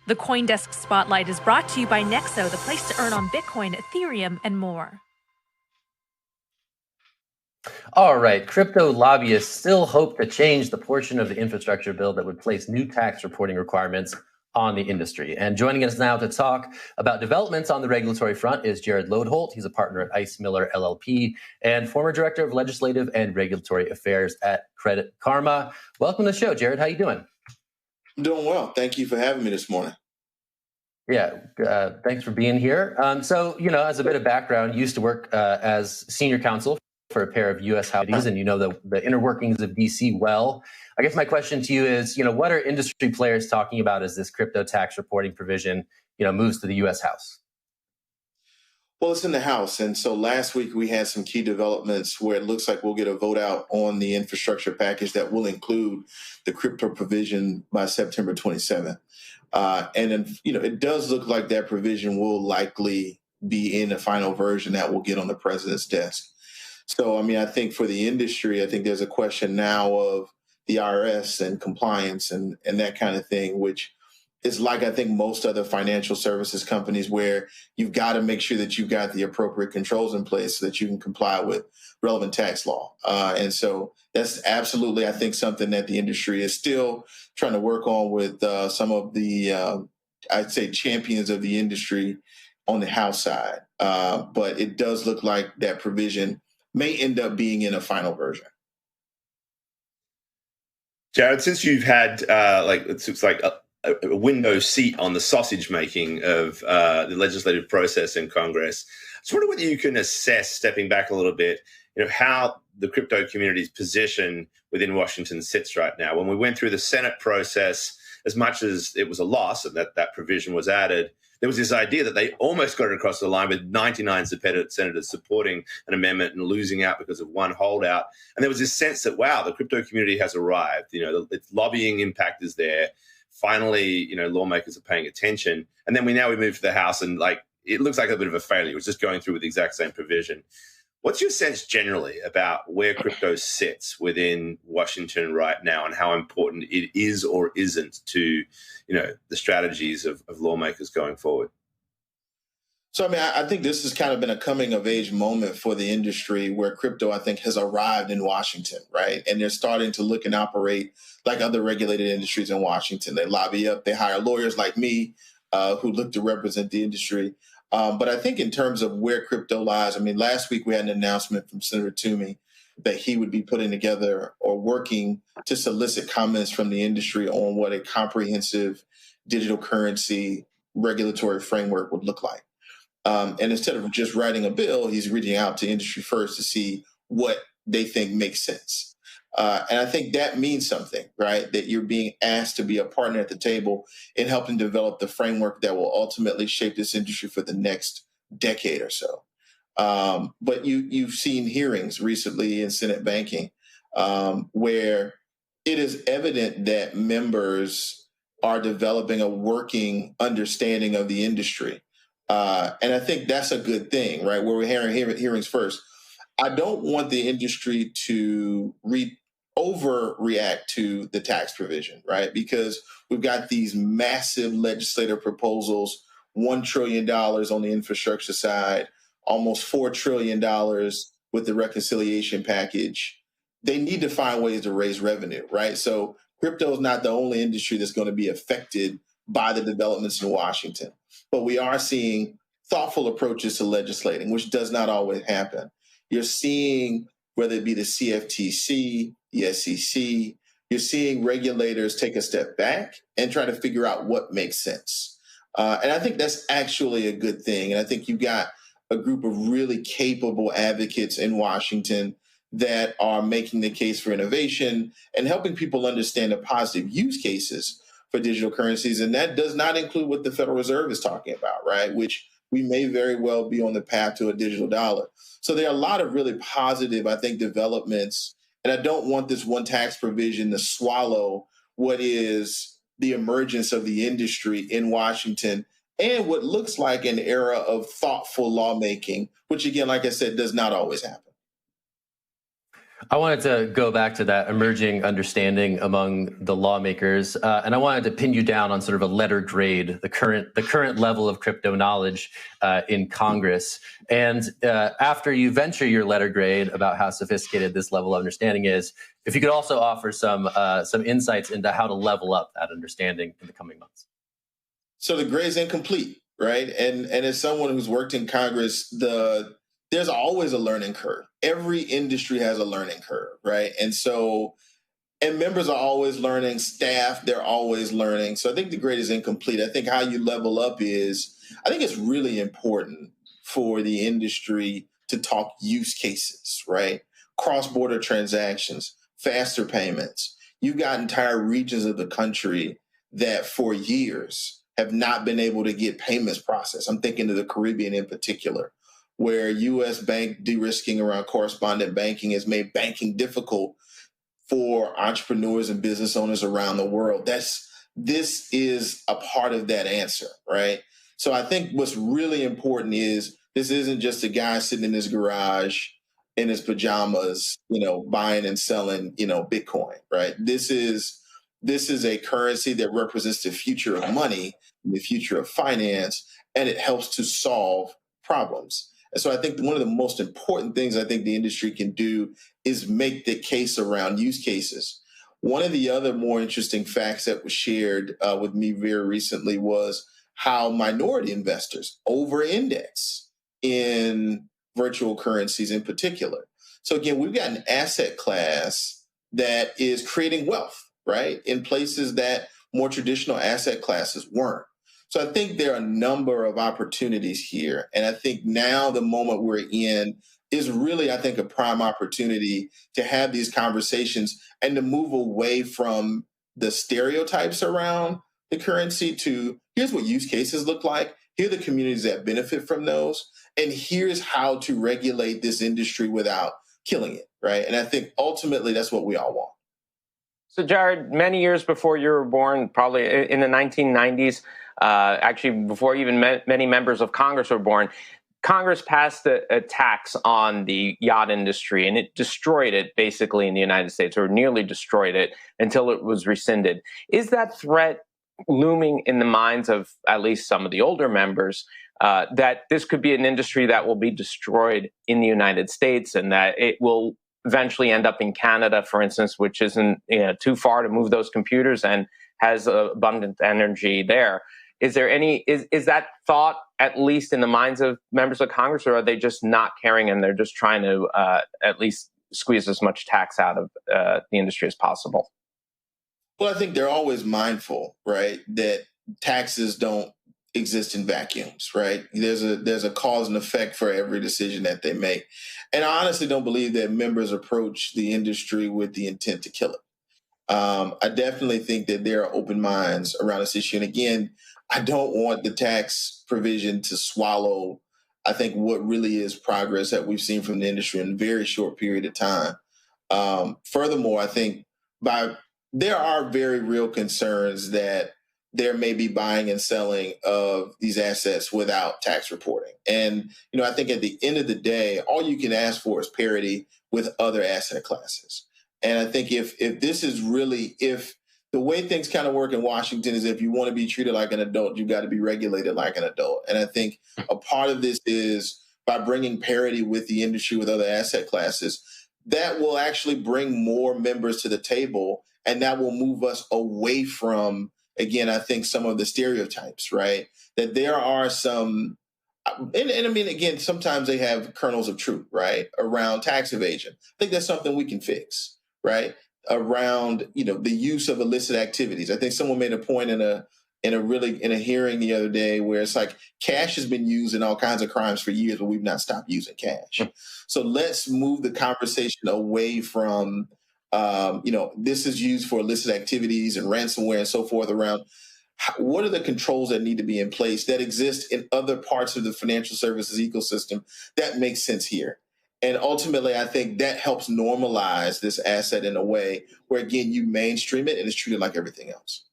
The CoinDesk Spotlight is brought to you by Nexo, the place to earn on Bitcoin, Ethereum, and more. All right, crypto lobbyists still hope to change the portion of the infrastructure bill that would place new tax reporting requirements on the industry. And joining us now to talk about developments on the regulatory front is Jarrod Loadholt. He's a partner at Ice Miller LLP and former director of legislative and regulatory affairs at Credit Karma. Welcome to the show, Jarrod. How you doing? I'm doing well. Thank you for having me this morning. Yeah, thanks for being here. So, as a bit of background, you used to work as senior counsel for a pair of U.S. houses, and you know the inner workings of D.C. well. I guess my question to you is, what are industry players talking about as this crypto tax reporting provision, moves to the U.S. House? Well, it's in the House. And so last week we had some key developments where it looks like we'll get a vote out on the infrastructure package that will include the crypto provision by September 27th. And then, it does look like that provision will likely be in the final version that will get on the president's desk. So, I think for the industry, I think there's a question now of the IRS and compliance and that kind of thing, which is like, I think, most other financial services companies where you've got to make sure that you've got the appropriate controls in place so that you can comply with relevant tax law. And so that's absolutely, I think, something that the industry is still trying to work on with some of the, I'd say, champions of the industry on the House side. But it does look like that provision may end up being in a final version. Jarrod, since you've had it looks like a window seat on the sausage making of the legislative process in Congress, I just wonder whether you can assess, stepping back a little bit, how the crypto community's position within Washington sits right now. When we went through the Senate process, as much as it was a loss and that provision was added, there was this idea that they almost got it across the line with 99 senators supporting an amendment and losing out because of one holdout. And there was this sense that, wow, the crypto community has arrived. Its lobbying impact is there. Finally, lawmakers are paying attention. And then we move to the House and it looks like a bit of a failure. It was just going through with the exact same provision. What's your sense generally about where crypto sits within Washington right now and how important it is or isn't to, the strategies of lawmakers going forward? So, I think this has kind of been a coming of age moment for the industry where crypto, I think, has arrived in Washington, right? And they're starting to look and operate like other regulated industries in Washington. They lobby up, they hire lawyers like me who look to represent the industry. But I think in terms of where crypto lies, last week we had an announcement from Senator Toomey that he would be putting together or working to solicit comments from the industry on what a comprehensive digital currency regulatory framework would look like. And instead of just writing a bill, he's reaching out to industry first to see what they think makes sense. And I think that means something, right? That you're being asked to be a partner at the table in helping develop the framework that will ultimately shape this industry for the next decade or so. But you've seen hearings recently in Senate banking where it is evident that members are developing a working understanding of the industry. And I think that's a good thing, right? Where we're hearing hearings first. I don't want the industry to overreact to the tax provision, right? Because we've got these massive legislative proposals, $1 trillion on the infrastructure side, almost $4 trillion with the reconciliation package. They need to find ways to raise revenue, right? So crypto is not the only industry that's going to be affected by the developments in Washington. But we are seeing thoughtful approaches to legislating, which does not always happen. You're seeing, whether it be the CFTC, the SEC, you're seeing regulators take a step back and try to figure out what makes sense. And I think that's actually a good thing. And I think you've got a group of really capable advocates in Washington that are making the case for innovation and helping people understand the positive use cases for digital currencies. And that does not include what the Federal Reserve is talking about, right? Which we may very well be on the path to a digital dollar. So there are a lot of really positive, I think, developments. And I don't want this one tax provision to swallow what is the emergence of the industry in Washington and what looks like an era of thoughtful lawmaking, which, again, like I said, does not always happen. I wanted to go back to that emerging understanding among the lawmakers, and I wanted to pin you down on sort of a letter grade, the current level of crypto knowledge in Congress. And after you venture your letter grade about how sophisticated this level of understanding is, if you could also offer some insights into how to level up that understanding in the coming months. So the grade is incomplete, right? And as someone who's worked in Congress, there's always a learning curve. Every industry has a learning curve, right? And members are always learning, staff, they're always learning. So I think the grade is incomplete. I think how you level up I think it's really important for the industry to talk use cases, right? Cross-border transactions, faster payments. You've got entire regions of the country that for years have not been able to get payments processed. I'm thinking of the Caribbean in particular, where U.S. bank de-risking around correspondent banking has made banking difficult for entrepreneurs and business owners around the world. This is a part of that answer, right? So I think what's really important is this isn't just a guy sitting in his garage in his pajamas, buying and selling, Bitcoin, right? This is a currency that represents the future of money, the future of finance, and it helps to solve problems. And so I think one of the most important things I think the industry can do is make the case around use cases. One of the other more interesting facts that was shared with me very recently was how minority investors over-index in virtual currencies in particular. So again, we've got an asset class that is creating wealth, right, in places that more traditional asset classes weren't. So I think there are a number of opportunities here. And I think now the moment we're in is really, I think, a prime opportunity to have these conversations and to move away from the stereotypes around the currency to here's what use cases look like. Here are the communities that benefit from those. And here's how to regulate this industry without killing it, right? And I think ultimately that's what we all want. So, Jarrod, many years before you were born, probably in the 1990s, actually before even many members of Congress were born, Congress passed a tax on the yacht industry, and it destroyed it basically in the United States, or nearly destroyed it until it was rescinded. Is that threat looming in the minds of at least some of the older members that this could be an industry that will be destroyed in the United States and that it will eventually end up in Canada, for instance, which isn't too far to move those computers and has abundant energy there? Is there is that thought at least in the minds of members of Congress, or are they just not caring and they're just trying to at least squeeze as much tax out of the industry as possible? Well, I think they're always mindful, right, that taxes don't exist in vacuums, right? There's a cause and effect for every decision that they make. And I honestly don't believe that members approach the industry with the intent to kill it. I definitely think that there are open minds around this issue. And again, I don't want the tax provision to swallow, I think, what really is progress that we've seen from the industry in a very short period of time. Furthermore, I think there are very real concerns that there may be buying and selling of these assets without tax reporting. And, I think at the end of the day, all you can ask for is parity with other asset classes. And I think if the way things kind of work in Washington is if you want to be treated like an adult, you've got to be regulated like an adult. And I think a part of this is by bringing parity with the industry, with other asset classes, that will actually bring more members to the table. And that will move us away from, again, I think some of the stereotypes, right? That there are some, and I mean, again, sometimes they have kernels of truth, right? Around tax evasion. I think that's something we can fix, right? Around, the use of illicit activities. I think someone made a point in a hearing the other day where it's like cash has been used in all kinds of crimes for years, but we've not stopped using cash. So let's move the conversation away from, this is used for illicit activities and ransomware and so forth around what are the controls that need to be in place that exist in other parts of the financial services ecosystem that makes sense here. And ultimately, I think that helps normalize this asset in a way where, again, you mainstream it and it's treated like everything else.